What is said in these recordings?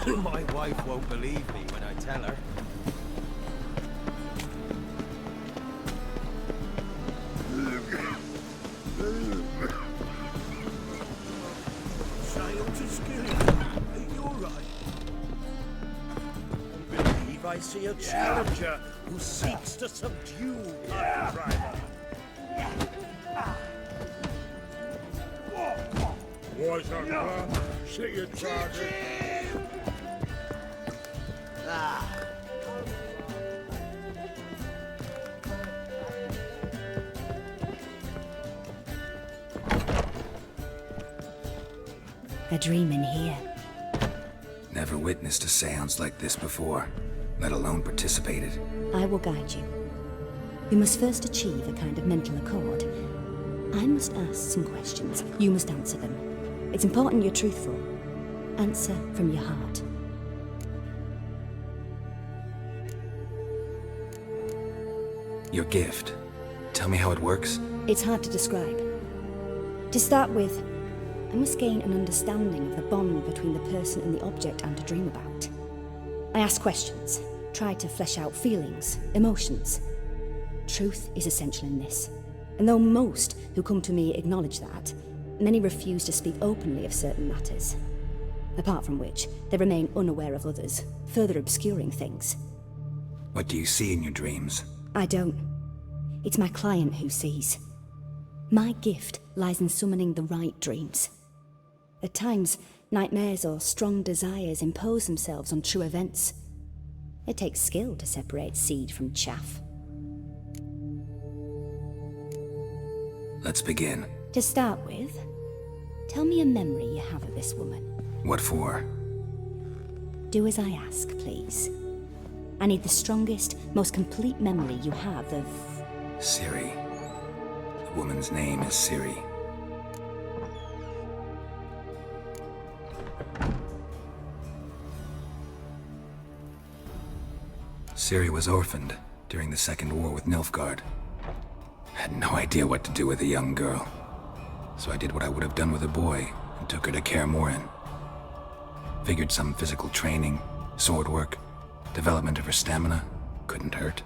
My wife won't believe me when I tell her. Child to skill. Are you alright? I believe I see a challenger who seeks to subdue my driver. Boys are gone. See you, target. A dream in here. Never witnessed a seance like this before, let alone participated. I will guide you. You must first achieve a kind of mental accord. I must ask some questions. You must answer them. It's important you're truthful. Answer from your heart. Your gift. Tell me how it works. It's hard to describe. To start with, I must gain an understanding of the bond between the person and the object I'm to dream about. I ask questions, try to flesh out feelings, emotions. Truth is essential in this, and though most who come to me acknowledge that, many refuse to speak openly of certain matters. Apart from which, they remain unaware of others, further obscuring things. What do you see in your dreams? I don't. It's my client who sees. My gift lies in summoning the right dreams. At times, nightmares or strong desires impose themselves on true events. It takes skill to separate seed from chaff. Let's begin. To start with, tell me a memory you have of this woman. What for? Do as I ask, please. I need the strongest, most complete memory you have of... Ciri. The woman's name is Ciri. Ciri was orphaned during the Second War with Nilfgaard. Had no idea what to do with a young girl. So I did what I would have done with a boy and took her to Kaer Morhen. Figured some physical training, sword work, development of her stamina couldn't hurt.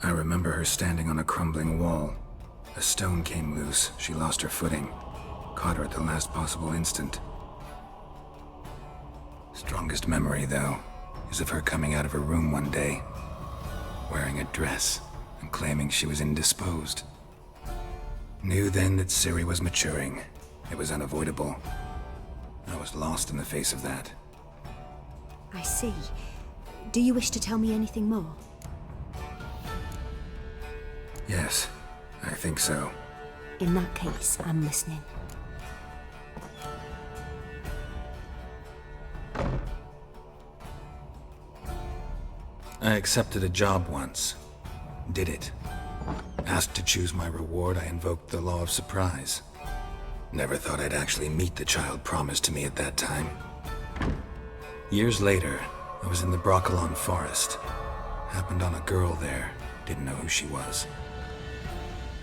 I remember her standing on a crumbling wall. A stone came loose, she lost her footing. Caught her at the last possible instant. Strongest memory, though, is of her coming out of her room one day, wearing a dress and claiming she was indisposed. Knew then that Ciri was maturing. It was unavoidable. I was lost in the face of that. I see. Do you wish to tell me anything more? Yes, I think so. In that case, I'm listening. I accepted a job once. Did it. Asked to choose my reward, I invoked the law of surprise. Never thought I'd actually meet the child promised to me at that time. Years later, I was in the Broccolon forest. Happened on a girl there. Didn't know who she was.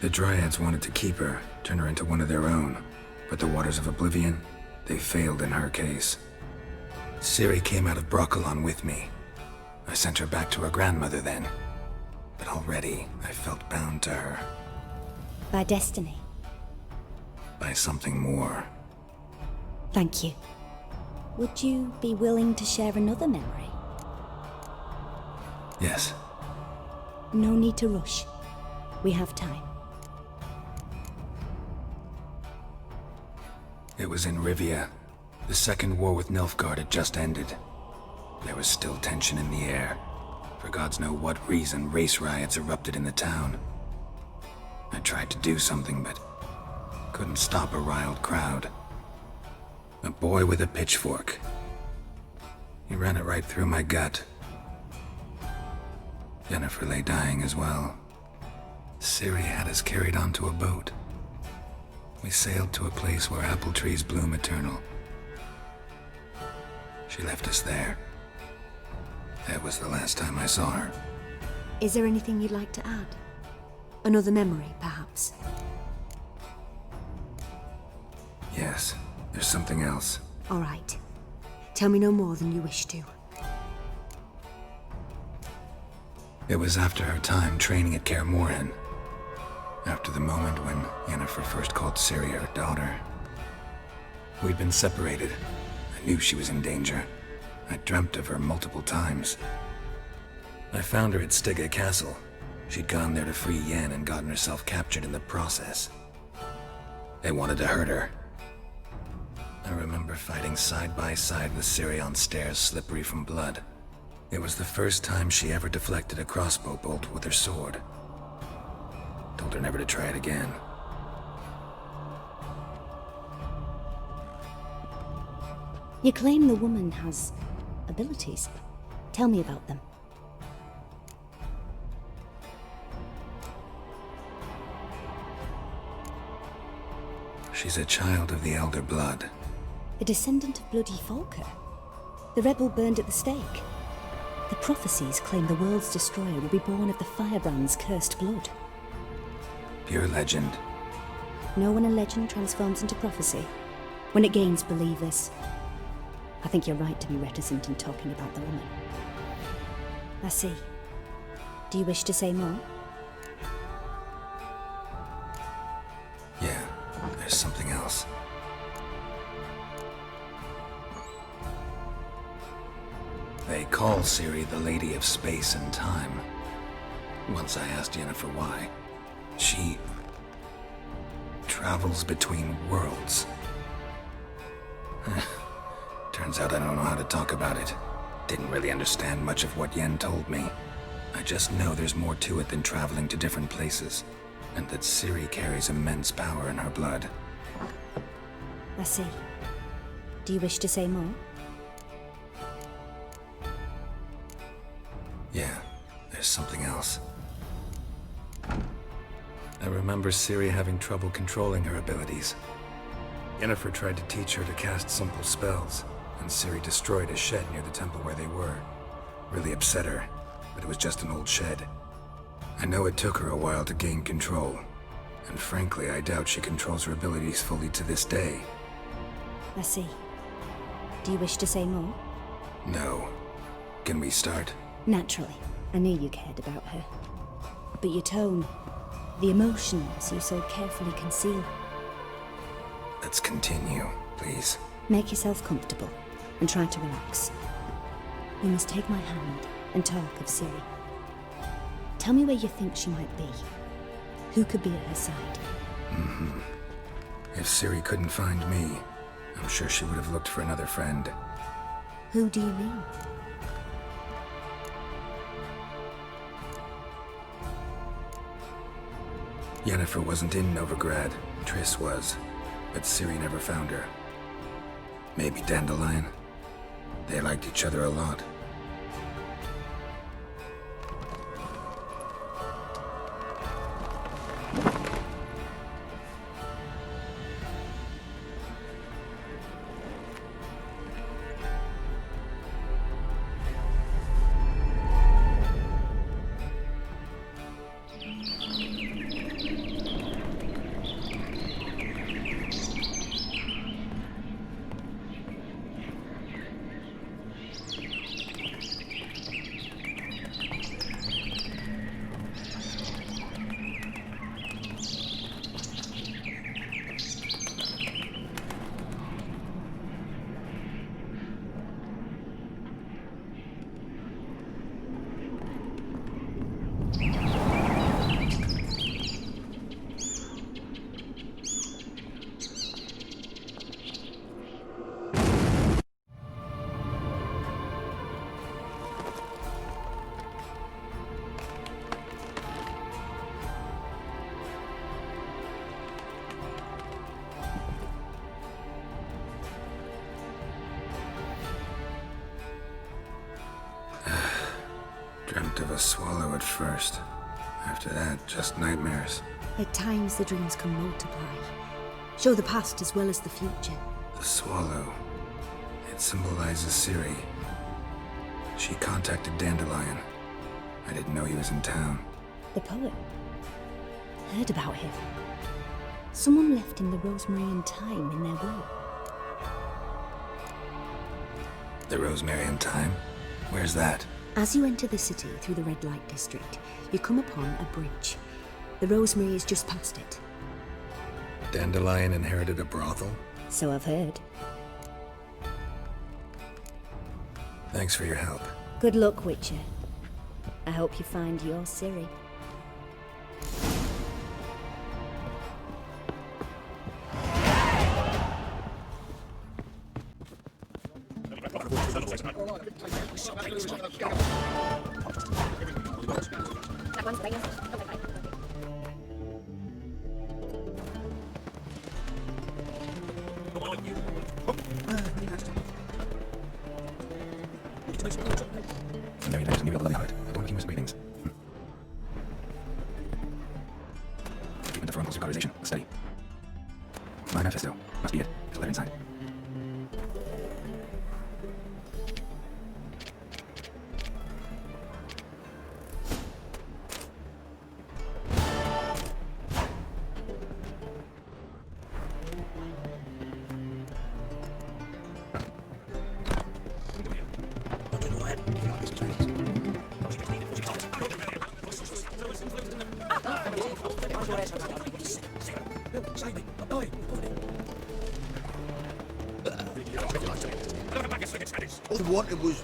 The Dryads wanted to keep her, turn her into one of their own. But the Waters of Oblivion, they failed in her case. Ciri came out of Broccolon with me. I sent her back to her grandmother then. But already, I felt bound to her. By destiny. By something more. Thank you. Would you be willing to share another memory? Yes. No need to rush. We have time. It was in Rivia. The Second War with Nilfgaard had just ended. There was still tension in the air. For gods know what reason, race riots erupted in the town. I tried to do something, but couldn't stop a riled crowd. A boy with a pitchfork. He ran it right through my gut. Jennifer lay dying as well. Ciri had us carried onto a boat. We sailed to a place where apple trees bloom eternal. She left us there. That was the last time I saw her. Is there anything you'd like to add? Another memory, perhaps? Yes, there's something else. All right. Tell me no more than you wish to. It was after her time training at Kaer Morhen. After the moment when Yennefer first called Ciri her daughter. We'd been separated. I knew she was in danger. I dreamt of her multiple times. I found her at Stygge Castle. She'd gone there to free Yen and gotten herself captured in the process. They wanted to hurt her. I remember fighting side by side with Ciri on stairs slippery from blood. It was the first time she ever deflected a crossbow bolt with her sword. Told her never to try it again. You claim the woman has abilities. Tell me about them. She's a child of the Elder Blood. A descendant of bloody Falker. The rebel burned at the stake. The prophecies claim the world's destroyer will be born of the Firebrand's cursed blood. Pure legend. Know when a legend transforms into prophecy? When it gains believers. I think you're right to be reticent in talking about the woman. I see. Do you wish to say more? Yeah, there's something else. They call Ciri the Lady of Space and Time. Once I asked Yennefer why. She travels between worlds. Turns out I don't know how to talk about it. Didn't really understand much of what Yen told me. I just know there's more to it than traveling to different places, and that Ciri carries immense power in her blood. I see. Do you wish to say more? Yeah, there's something else. I remember Ciri having trouble controlling her abilities. Yennefer tried to teach her to cast simple spells, and Ciri destroyed a shed near the temple where they were. Really upset her, but it was just an old shed. I know it took her a while to gain control, and frankly, I doubt she controls her abilities fully to this day. I see. Do you wish to say more? No. Can we start? Naturally. I knew you cared about her. But your tone, the emotions you so carefully conceal. Let's continue, please. Make yourself comfortable and try to relax. You must take my hand and talk of Ciri. Tell me where you think she might be. Who could be at her side? If Ciri couldn't find me, I'm sure she would have looked for another friend. Who do you mean? Yennefer wasn't in Novigrad. Triss was. But Ciri never found her. Maybe Dandelion? They liked each other a lot. Dreamt of a swallow at first. After that, just nightmares. At times the dreams can multiply. Show the past as well as the future. The swallow. It symbolizes Ciri. She contacted Dandelion. I didn't know he was in town. The poet. Heard about him. Someone left him the rosemary and thyme in their will. The Rosemary in Time? Where's that? As you enter the city through the red light district, you come upon a bridge. The Rosemary is just past it. Dandelion inherited a brothel? So I've heard. Thanks for your help. Good luck, Witcher. I hope you find your Ciri. Very nice. Maybe a lovely heart. I don't want to miss readings. Treatment of frontal circularization. Study. My manifesto. Must be it. There's a letter inside. All I wanted was...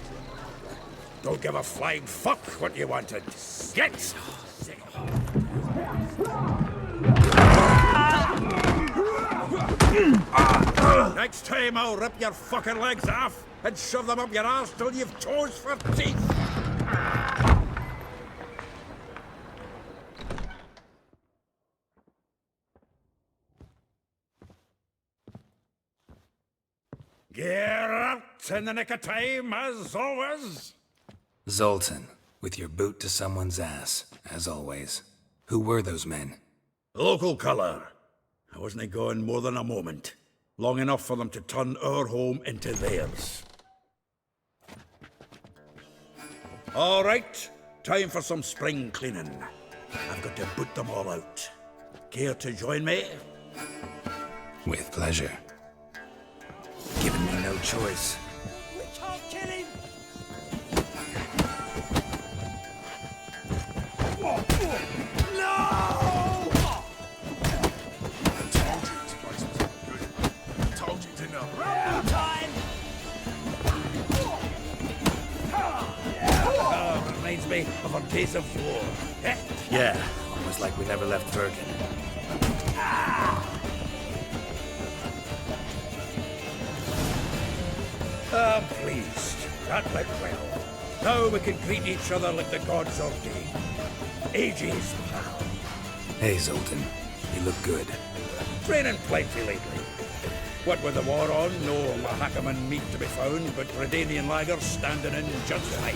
Don't give a flying fuck what you wanted. Get! Next time I'll rip your fucking legs off and shove them up your arse till you've toes for teeth. Geralt, in the nick of time, as always. Zoltan, with your boot to someone's ass, as always. Who were those men? Local colour. I wasn't gone more than a moment. Long enough for them to turn our home into theirs. All right, time for some spring cleaning. I've got to boot them all out. Care to join me? With pleasure. Given me no choice. We can't kill him! Reminds me of a taste of war. Eh? Yeah, almost like we never left Birkin. I'm pleased. That went well. Now we can greet each other like the gods ordained. Ages, pal. Hey, Zoltan. You look good. Training plenty lately. What with the war on, no Mahakaman meat to be found, but Redanian lagers standing in just fine.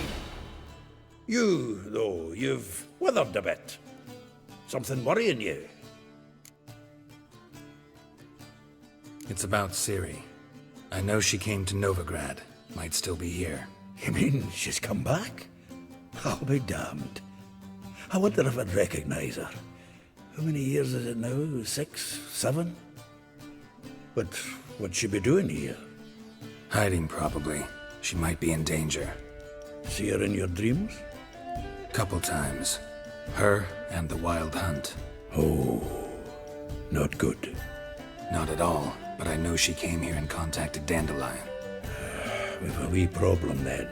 You, though, you've withered a bit. Something worrying you? It's about Ciri. I know she came to Novigrad. Might still be here. You mean she's come back? I'll be damned. I wonder if I'd recognize her. How many years is it now? 6, 7? But what'd she be doing here? Hiding, probably. She might be in danger. See her in your dreams? Couple times. Her and the Wild Hunt. Oh, not good. Not at all, but I know she came here and contacted Dandelion. We've a wee problem then.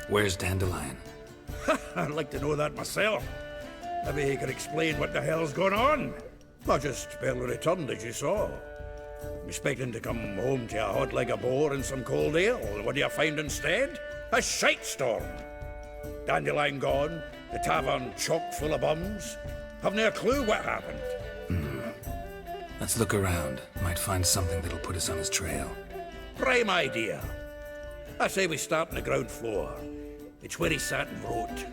Where's Dandelion? I'd like to know that myself. Maybe he could explain what the hell's going on. I just barely returned, as you saw. Expecting to come home to a hot leg of boar and some cold ale. What do you find instead? A shite storm. Dandelion gone, the tavern chock full of bums. Haven't a clue what happened. Let's look around. Might find something that'll put us on his trail. Prime idea. I say we start on the ground floor. It's where he sat and wrote.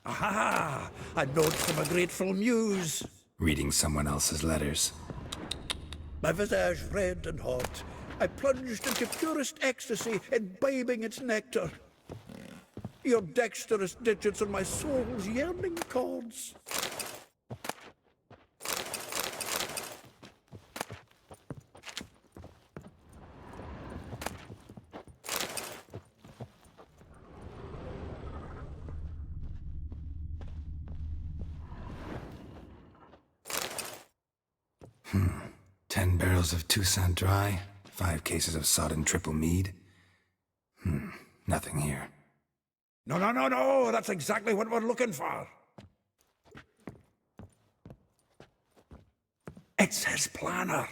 Aha! A note from a grateful muse. Reading someone else's letters. My visage red and hot, I plunged into purest ecstasy, imbibing its nectar. Your dexterous digits on my soul's yearning chords. Hmm. 10 barrels of Toussaint Dry, 5 cases of sodden triple mead. Nothing here. No, that's exactly what we're looking for. It's his planner.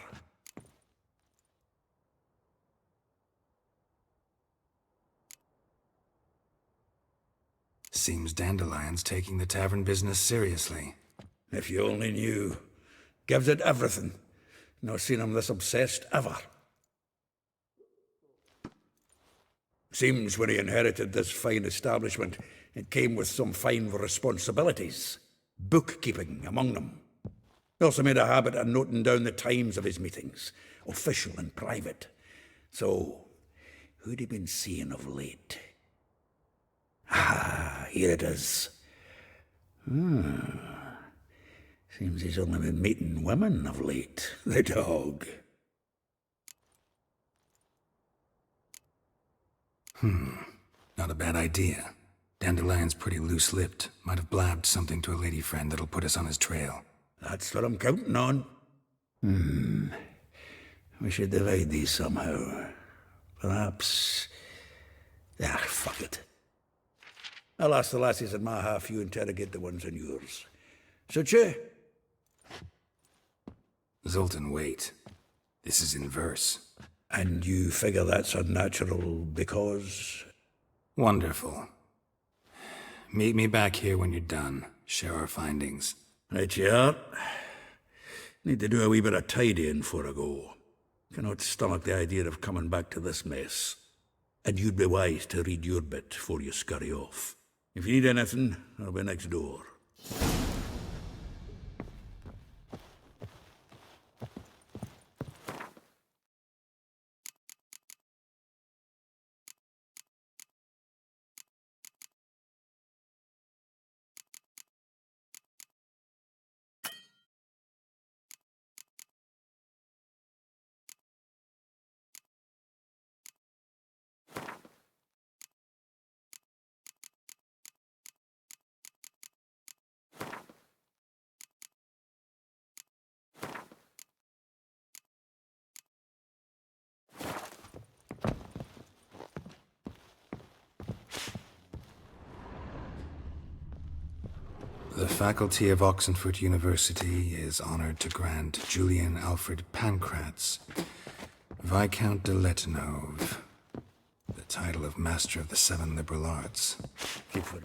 Seems Dandelion's taking the tavern business seriously. If you only knew. Gives it everything. Not seen him this obsessed ever. Seems when he inherited this fine establishment, it came with some fine responsibilities. Bookkeeping among them. He also made a habit of noting down the times of his meetings, official and private. So, who'd he been seeing of late? Ah, here it is. Seems he's only been meeting women of late, the dog. Not a bad idea. Dandelion's pretty loose-lipped. Might have blabbed something to a lady friend that'll put us on his trail. That's what I'm counting on. We should divide these somehow. Perhaps... fuck it. I'll ask the lassies in my half, you interrogate the ones in yours. Suit you? Zoltan, wait. This is in verse. And you figure that's unnatural because... Wonderful. Meet me back here when you're done. Share our findings. Right you are. Need to do a wee bit of tidying before I go. Cannot stomach the idea of coming back to this mess. And you'd be wise to read your bit before you scurry off. If you need anything, I'll be next door. The faculty of Oxenford University is honored to grant Julian Alfred Pancratz, Viscount de Letenove, the title of Master of the Seven Liberal Arts. Keep for it.